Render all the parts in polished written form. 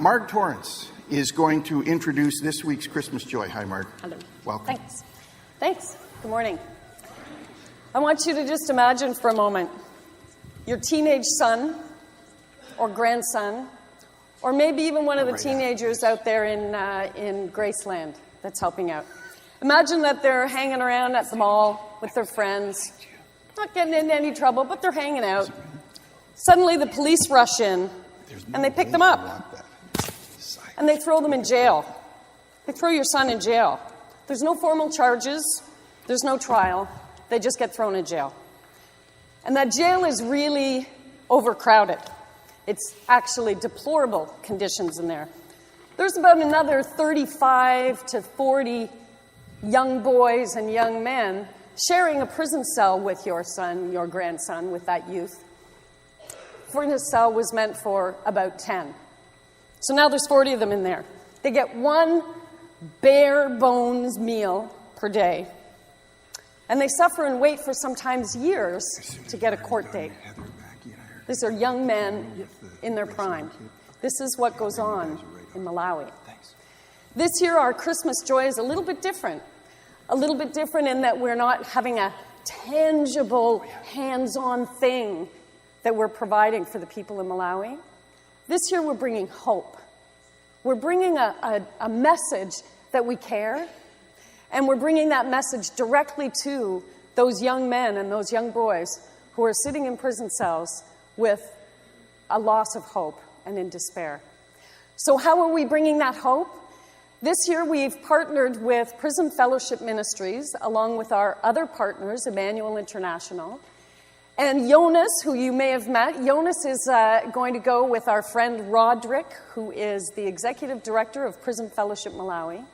Marg Torrance is going to introduce this week's Christmas Joy. Hi, Marg. Hello. Welcome. Thanks. Good morning. I want you to just imagine for a moment your teenage son or grandson, or maybe even one of the teenagers out there in Graceland that's helping out. Imagine that they're hanging around at the mall with their friends, not getting into any trouble, but they're hanging out. Suddenly the police rush in and they pick them up and they throw them in jail. They throw your son in jail. There's no formal charges. There's no trial. They just get thrown in jail. And that jail is really overcrowded. It's actually deplorable conditions in there. There's about another 35 to 40 young boys and young men sharing a prison cell with your son, your grandson, with that youth. Prison cell was meant for about 10. So now there's 40 of them in there. They get one bare bones meal per day. And they suffer and wait for sometimes years to get a court date. These are young men in their prime. This is what goes on in Malawi. This year, our Christmas joy is a little bit different. A little bit different in that we're not having a tangible, hands-on thing that we're providing for the people in Malawi. This year, we're bringing hope. We're bringing a message that we care, and we're bringing that message directly to those young men and those young boys who are sitting in prison cells with a loss of hope and in despair. So how are we bringing that hope? This year we've partnered with Prison Fellowship Ministries along with our other partners, Emmanuel International. And Jonas, who you may have met, Jonas is going to go with our friend Roderick, who is the Executive Director of Prison Fellowship Malawi.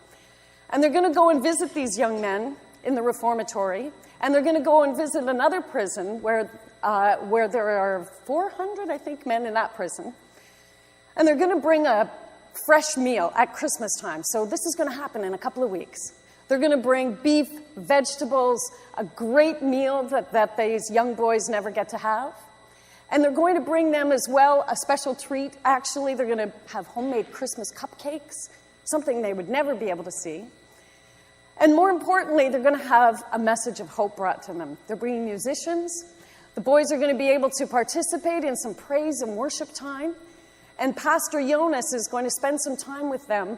And they're going to go and visit these young men in the reformatory. And they're going to go and visit another prison where there are 400, I think, men in that prison. And they're going to bring a fresh meal at Christmas time. So this is going to happen in a couple of weeks. They're going to bring beef, vegetables, a great meal that these young boys never get to have. And they're going to bring them as well a special treat. Actually, they're going to have homemade Christmas cupcakes, something they would never be able to see. And more importantly, they're going to have a message of hope brought to them. They're bringing musicians. The boys are going to be able to participate in some praise and worship time. And Pastor Jonas is going to spend some time with them,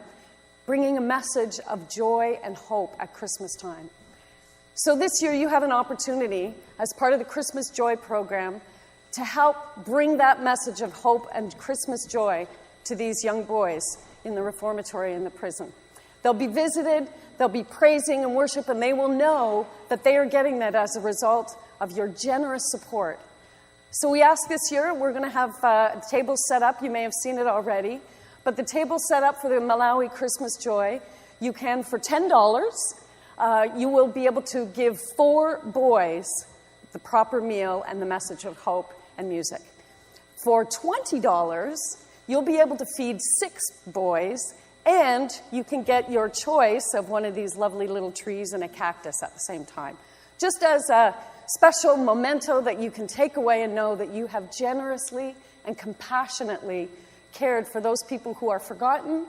bringing a message of joy and hope at Christmas time. So this year you have an opportunity, as part of the Christmas Joy program, to help bring that message of hope and Christmas joy to these young boys in the reformatory in the prison. They'll be visited, they'll be praising and worship, and they will know that they are getting that as a result of your generous support. So we ask this year, we're going to have tables set up. You may have seen it already. But the table set up for the Malawi Christmas Joy, you can, for $10, you will be able to give 4 boys the proper meal and the message of hope and music. For $20, you'll be able to feed 6 boys, and you can get your choice of one of these lovely little trees and a cactus at the same time. Just as a special memento that you can take away and know that you have generously and compassionately cared for those people who are forgotten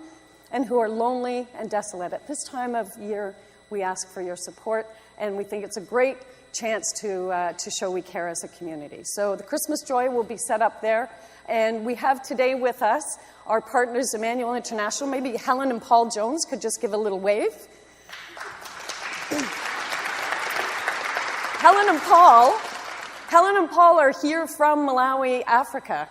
and who are lonely and desolate. At this time of year, we ask for your support, and we think it's a great chance to show we care as a community. So the Christmas Joy will be set up there, and we have today with us our partners, Emmanuel International. Maybe Helen and Paul Jones could just give a little wave. Helen and Paul are here from Malawi, Africa.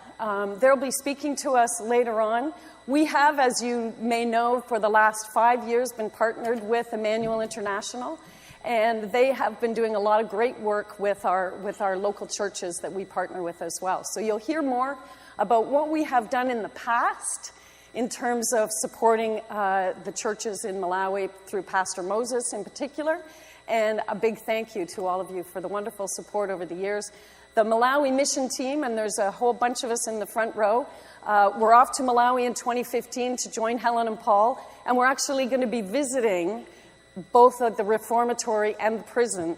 They'll be speaking to us later on. We have, as you may know, for the last 5 years been partnered with Emmanuel International, and they have been doing a lot of great work with our local churches that we partner with as well. So you'll hear more about what we have done in the past in terms of supporting the churches in Malawi through Pastor Moses in particular. And a big thank you to all of you for the wonderful support over the years. The Malawi mission team, and there's a whole bunch of us in the front row, we're off to Malawi in 2015 to join Helen and Paul, and we're actually going to be visiting both at the reformatory and the prison.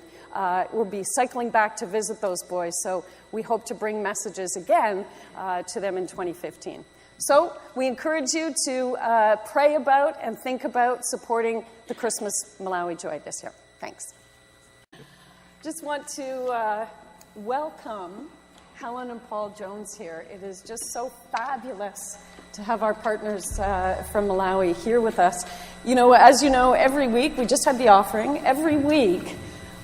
We'll be cycling back to visit those boys, so we hope to bring messages again to them in 2015. So we encourage you to pray about and think about supporting the Christmas Malawi Joy this year. Thanks. Just want to welcome Helen and Paul Jones here. It is just so fabulous to have our partners from Malawi here with us. You know, as you know, every week, we just had the offering. Every week,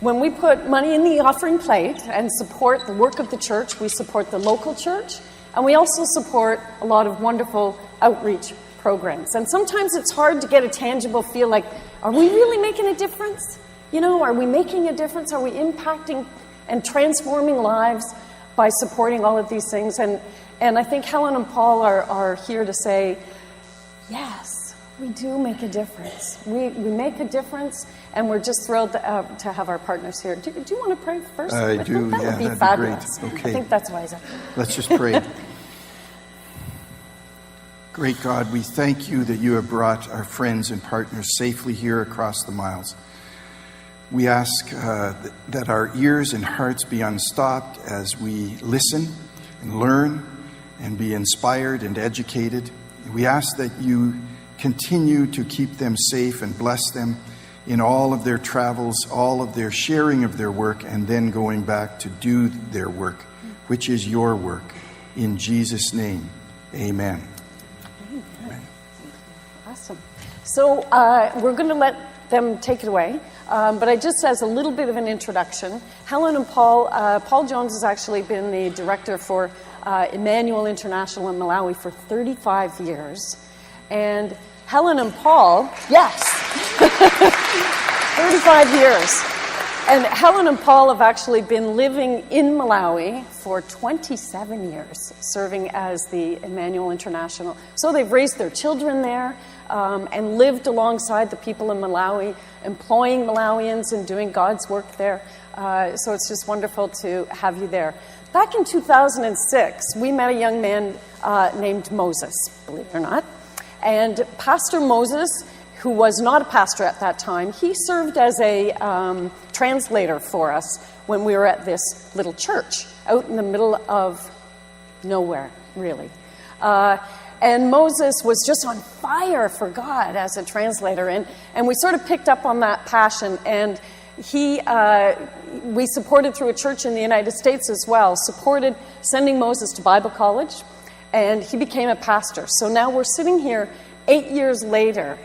when we put money in the offering plate and support the work of the church, we support the local church, and we also support a lot of wonderful outreach programs. And sometimes it's hard to get a tangible feel like, are we really making a difference? You know, are we making a difference? Are we impacting and transforming lives by supporting all of these things? And I think Helen and Paul are here to say, yes, we do make a difference. We make a difference, and we're just thrilled to have our partners here. Do you want to pray first? I do, think that yeah, would be that'd fabulous. be great. Okay. I think that's wise. Let's just pray. Great God, we thank you that you have brought our friends and partners safely here across the miles. We ask that our ears and hearts be unstopped as we listen and learn and be inspired and educated. We ask that you continue to keep them safe and bless them in all of their travels, all of their sharing of their work, and then going back to do their work, which is your work. In Jesus' name, amen. Amen. Awesome. So we're going to let them take it away. But I just, as a little bit of an introduction, Helen and Paul, Paul Jones has actually been the director for Emmanuel International in Malawi for 35 years. And Helen and Paul, yes, 35 years. And Helen and Paul have actually been living in Malawi for 27 years, serving as the Emmanuel International. So they've raised their children there and lived alongside the people in Malawi, employing Malawians and doing God's work there. So it's just wonderful to have you there. Back in 2006, we met a young man named Moses, believe it or not. And Pastor Moses, who was not a pastor at that time, he served as a translator for us when we were at this little church out in the middle of nowhere, really. And Moses was just on fire for God as a translator, and we sort of picked up on that passion, and we supported through a church in the United States as well, supported sending Moses to Bible college, and he became a pastor. So now we're sitting here 8 years later,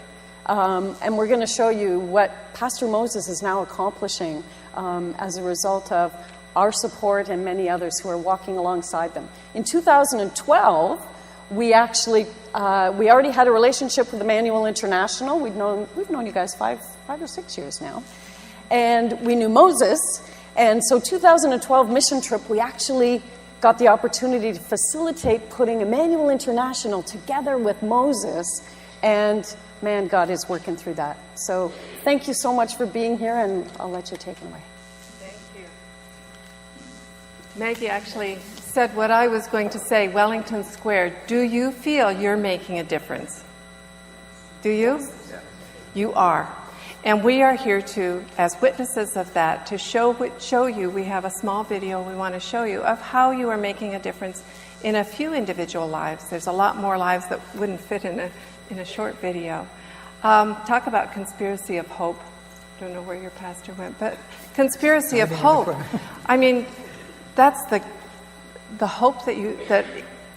and we're going to show you what Pastor Moses is now accomplishing as a result of our support and many others who are walking alongside them. In 2012, we already had a relationship with Emmanuel International. We've known you guys five or 6 years now. And we knew Moses. And so 2012 mission trip, we actually got the opportunity to facilitate putting Emmanuel International together with Moses. And man, God is working through that. So thank you so much for being here, and I'll let you take it away. Thank you. Maggie actually said what I was going to say, Wellington Square. Do you feel you're making a difference? Do you? Yeah. You are. And we are here to, as witnesses of that, to show you, we have a small video we want to show you of how you are making a difference in a few individual lives. There's a lot more lives that wouldn't fit in a short video. Talk about conspiracy of hope. Don't know where your pastor went, but conspiracy of hope. I mean, that's the hope that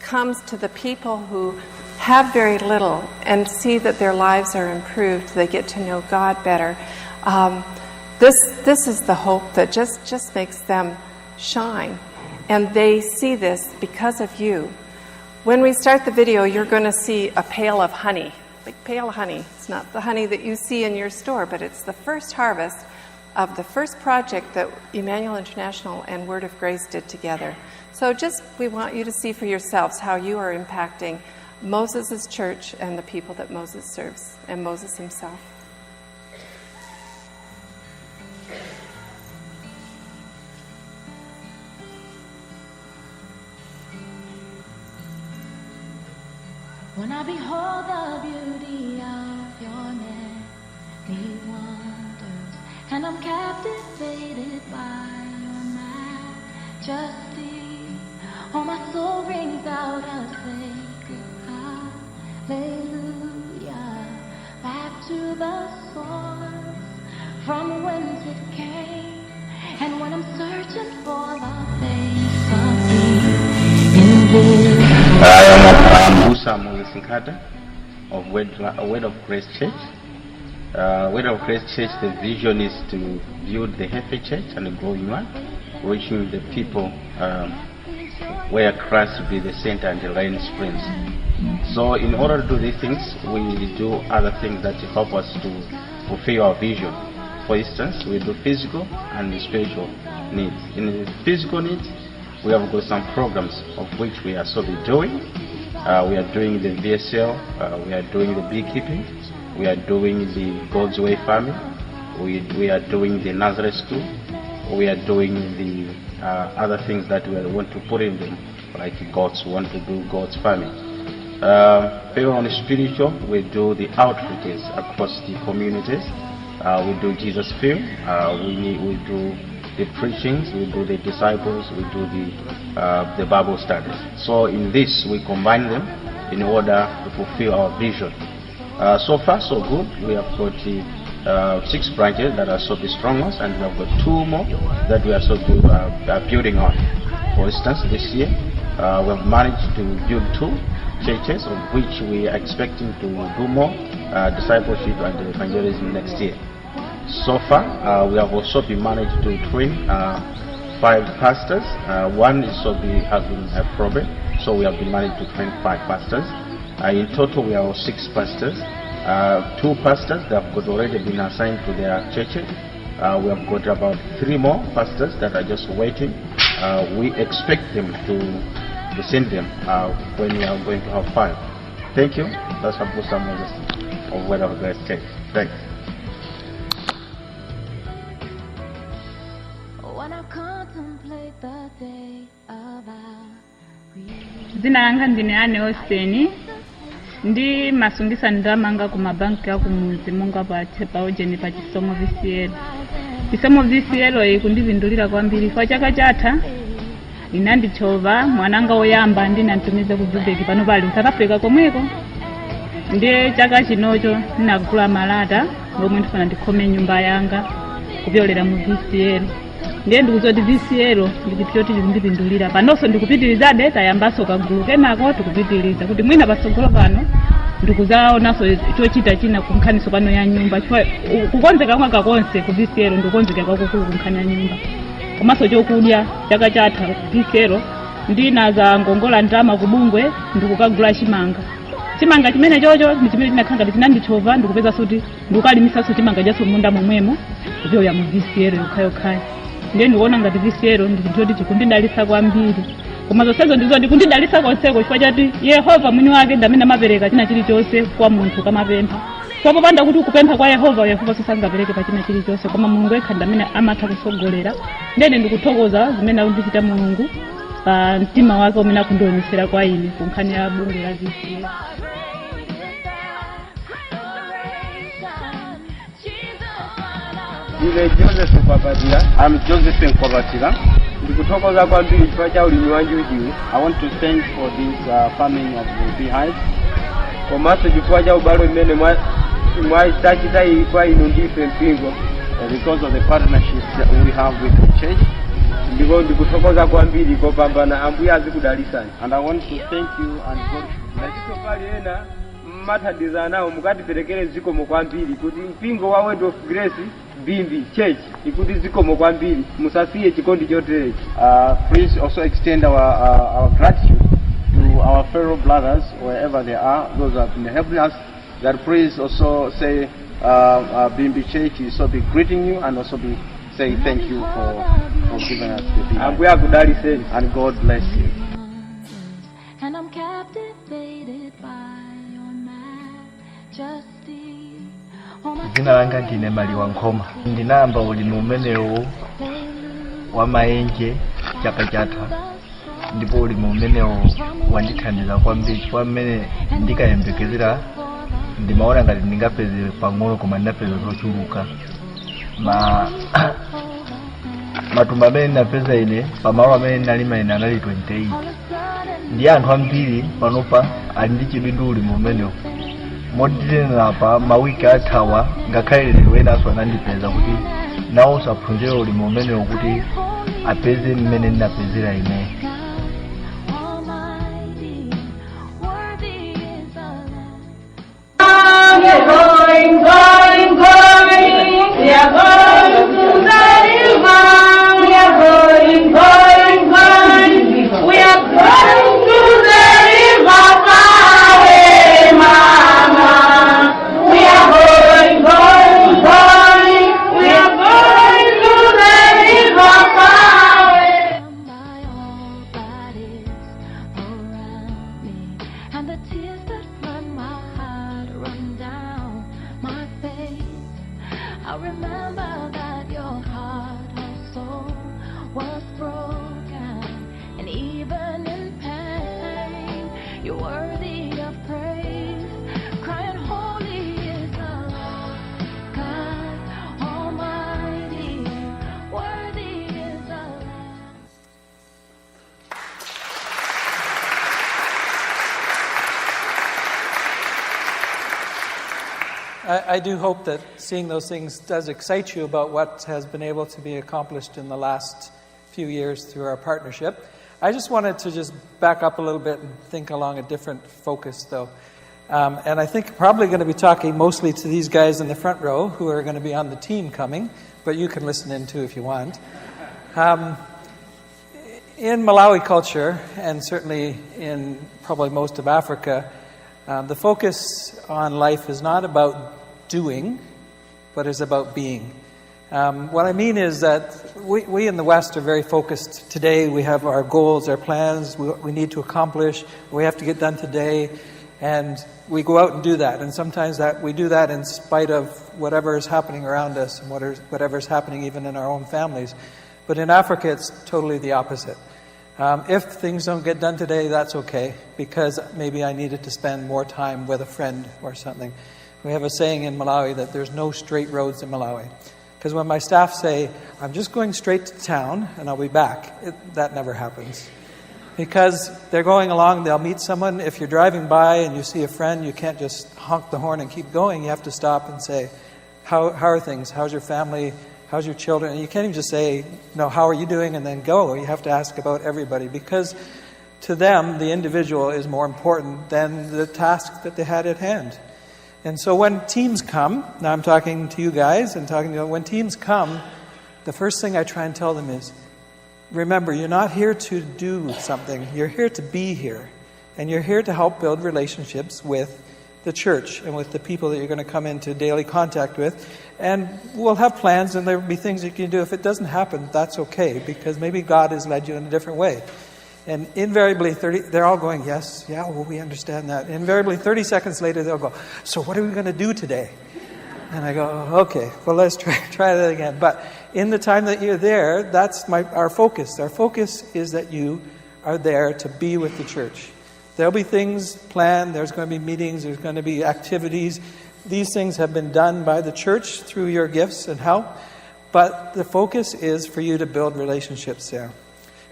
comes to the people who have very little and see that their lives are improved. They get to know God better. This is the hope that just makes them shine, and they see this because of you. When we start the video, you're going to see a pail of honey. Like pail of honey. It's not the honey that you see in your store, but it's the first harvest of the first project that Emmanuel International and Word of Grace did together. So we want you to see for yourselves how you are impacting Moses' church and the people that Moses serves, and Moses himself. When I behold the beauty of your many wonders, and I'm captivated by your majesty, oh, my soul rings out a sacred cry. hallelujah, back to the source from whence it came. And when I'm searching for the face of thee in this I'm Musa Mungisinkata of Word of Grace Church. Word of Grace Church, the vision is to build the healthy church and a growing one, reaching the people where Christ will be the center and the rain springs. So in order to do these things, we do other things that help us to fulfill our vision. For instance, we do physical and spiritual needs. In the physical needs, we have got some programs of which we are doing. We are doing the VSL, we are doing the beekeeping, we are doing the God's Way farming, we are doing the Nazareth school, we are doing the other things that we want to put in them, like God's want to do God's farming. On the spiritual, we do the outreaches across the communities. We do Jesus Film, we do the preachings, we do the disciples, we do the Bible studies. So in this, we combine them in order to fulfill our vision. So far, so good. We have got 6 branches that are the strong ones, and we have got 2 more that we are building on. For instance, this year, we have managed to build 2 churches, of which we are expecting to do more discipleship and evangelism next year. So far, we have also been managed to train 5 pastors. One is has been a problem, so we have been managed to train 5 pastors. In total, we have 6 pastors. 2 pastors that have already been assigned to their churches. We have got about 3 more pastors that are just waiting. We expect them to send them when we are going to have 5. Thank you. That's Apostle Moses of Word of Grace Church. Thanks. Zina langa ndine Ane Oseni ndi masungisa ndamanga ku mabanki ya kumuzi munga pa ojeni pa chisomo VCL. Chisomo VCL ikundivindulira kwambiri kwa chaka chatha inandichova mwananga oyamba ndinantumize ku Joburg pano pali South Africa komweko. Ndi chaka chinocho ndinagula malata ngomwe ndifuna ndikhome nyumba yanga kupyolera mu VCL. Ndiye ndikuzoti VCL ndikupyoti ndipindulira panonso ndikupitirizabe tayambaso kagulu kenako tikupitiriza kuti mwina pasogolo pano ndikuzaonanso chochita china kunkhaniso pano ya nyumba kukonzeka kwanga konse ku VCL ndikukonzeka kwakukulu kunkhani ya nyumba komanso chokudya chaka chatha VCL ndinaza ngongola ndama kubungwe ndikukagula chimanga chimene chocho ndi chimene chinakhanga tinandichova ndikupeza kuti ndikukalimisaso chimanga chaso munda momwemo kupyoya mu VCL yokhayokhayo. Ndiye ndikuona ngati VCL ndikuti chikundidalitsa kwambiri koma zonsezo ndizoti kundidalitsa konseko chifukwa chati Yehova mwini wake ndamene amapereka china chilichonse kwa munthu kamapempha. Sopo panda kuti ukupempha kwa Yehova sangapereke pa china chilichonse koma Mulungu yekha ndamene amatha kusogolera. Ndiye ndikuthokoza zimene akundichita Mulungu pa mtima wake umene akundionesera kwa ine ku nkhani ya bungwe la VCL. I'm Joseph Nkwabatira. Ndikuthokoza kwambiri chifukwa cha ulimi wanju ujiwe. I want to thank for this farming of the beehives. Komanso chifukwa cha ubalo imene mwachita kwa inu ndife mpingo because of the partnership that we have with the church. Ndikuthokoza kwambiri kopambana Ambuye azikudalisani. And I want to thank you and God bless you. Pali ena mathandiza nawo mukatiperekere zikomo kwambiri kuti mpingo wa Word of Grace Bimbi Church ikuti zikomo kwambiri musasiye chikondi chotere. Please also extend our gratitude to our fellow brothers wherever they are, those who have been helping us. That please also say Bimbi Church is so be greeting you and also be saying thank you for giving us the Bimbi. And God bless you. And I'm captivated by your majesty. Zina langa ndine Maliwa Nkoma. Ndinamba ulimi umenewo wa maenje chaka chatha. Ndipo ulimi umenewo wandithandiza kwambiri kwa mmene ndikayembekezera ndimaona ngati ndingapeze pang'ono koma ndinapeza zochuluka. Matumba amene ndinapeza ine pamalo amene ndinalima ine anali 28. ndi anthu ambiri panopa ali ndi chiduduli mumenewo motitirira pa mawiki athawa ngakhale lero enanso anandipeza kuti nawo saphunzire ulimi umenewo kuti apeze mmene ndinapezera ineyo. I do hope that seeing those things does excite you about what has been able to be accomplished in the last few years through our partnership. I just wanted to just back up a little bit and think along a different focus, though. And I think probably going to be talking mostly to these guys in the front row who are going to be on the team coming, but you can listen in too if you want. In Malawi culture, and certainly in probably most of Africa, the focus on life is not about doing, but is about being. What I mean is that we in the West are very focused today. We have our goals, our plans, we need to accomplish, we have to get done today, and we go out and do that. And sometimes we do that in spite of whatever is happening around us and whatever is happening even in our own families. But in Africa, it's totally the opposite. If things don't get done today, that's okay, because maybe I needed to spend more time with a friend or something. We have a saying in Malawi that there's no straight roads in Malawi. Because when my staff say, I'm just going straight to town and I'll be back, that never happens. Because they're going along, they'll meet someone. If you're driving by and you see a friend, you can't just honk the horn and keep going. You have to stop and say, how are things? How's your family? How's your children? And you can't even just say, no, how are you doing? And then go. You have to ask about everybody. Because to them, the individual is more important than the task that they had at hand. And so when teams come, now I'm talking to you guys and talking to you, when teams come, the first thing I try and tell them is, remember, you're not here to do something. You're here to be here. And you're here to help build relationships with the church and with the people that you're going to come into daily contact with. And we'll have plans and there'll be things you can do. If it doesn't happen, that's okay, because maybe God has led you in a different way. And invariably, they're all going, yes, yeah, well, we understand that. Invariably, 30 seconds later, they'll go, so what are we going to do today? And I go, okay, well, let's try that again. But in the time that you're there, that's our focus. Our focus is that you are there to be with the church. There'll be things planned. There's going to be meetings. There's going to be activities. These things have been done by the church through your gifts and help. But the focus is for you to build relationships there.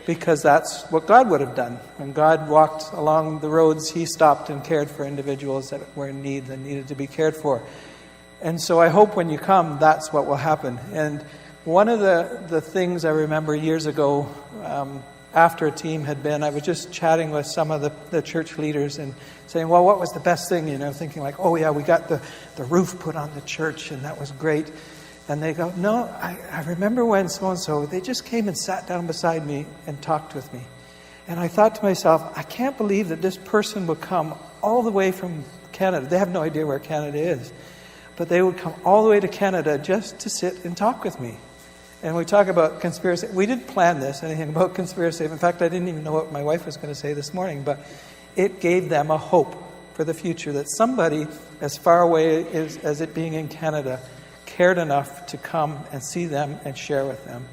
Because that's what God would have done. When God walked along the roads, He stopped and cared for individuals that were in need and needed to be cared for. And so I hope when you come, that's what will happen. And one of the things I remember years ago, after a team had been, I was just chatting with some of the church leaders and saying, well, what was the best thing? Thinking like, oh yeah, we got the roof put on the church and that was great. And they go, no, I remember when so-and-so, they just came and sat down beside me and talked with me. And I thought to myself, I can't believe that this person would come all the way from Canada. They have no idea where Canada is. But they would come all the way to Canada just to sit and talk with me. And we talk about conspiracy. We didn't plan anything about conspiracy. In fact, I didn't even know what my wife was going to say this morning. But it gave them a hope for the future that somebody as far away as it being in Canada cared enough to come and see them and share with them.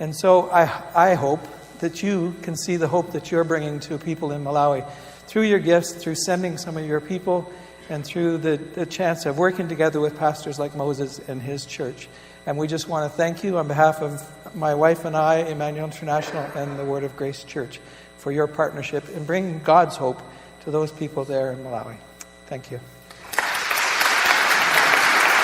And so I hope that you can see the hope that you're bringing to people in Malawi through your gifts, through sending some of your people, and through the chance of working together with pastors like Moses and his church. And we just want to thank you on behalf of my wife and I, Emmanuel International, and the Word of Grace Church for your partnership in bringing God's hope to those people there in Malawi. Thank you.